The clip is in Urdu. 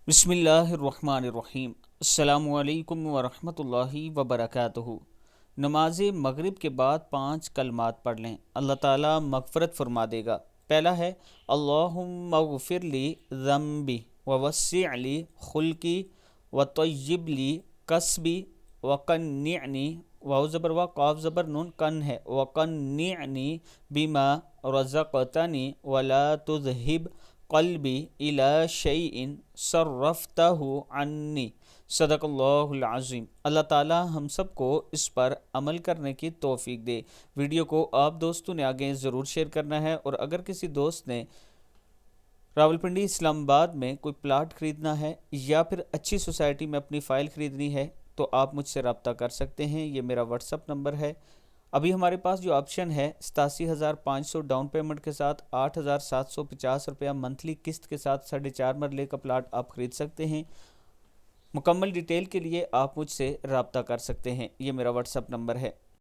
بسم اللہ الرحمن الرحیم۔ السلام علیکم ورحمۃ اللہ وبرکاتہ۔ نماز مغرب کے بعد 5 کلمات پڑھ لیں، اللہ تعالیٰ مغفرت فرما دے گا۔ پہلا ہے اللہم اغفر لی ذنبی ووسع لی خلقی وطیب لی کسبی وقنعنی، واو زبر وا قاف زبر نون کن ہے، وقنعنی بما رزقتنی ولا تذہب قلبی الی شیء صرفتہ عنی، صدق اللہ العظیم۔ اللہ تعالی ہم سب کو اس پر عمل کرنے کی توفیق دے۔ ویڈیو کو آپ دوستوں نے آگے ضرور شیئر کرنا ہے، اور اگر کسی دوست نے راولپنڈی اسلام آباد میں کوئی پلاٹ خریدنا ہے یا پھر اچھی سوسائٹی میں اپنی فائل خریدنی ہے تو آپ مجھ سے رابطہ کر سکتے ہیں۔ یہ میرا واٹس اپ نمبر ہے۔ ابھی ہمارے پاس جو آپشن ہے 87,500 ڈاؤن پیمنٹ کے ساتھ 8,750 روپیہ منتھلی قسط کے ساتھ 4.5 مرلے کا پلاٹ آپ خرید سکتے ہیں۔ مکمل ڈیٹیل کے لیے آپ مجھ سے رابطہ کر سکتے ہیں۔ یہ میرا واٹس اپ نمبر ہے۔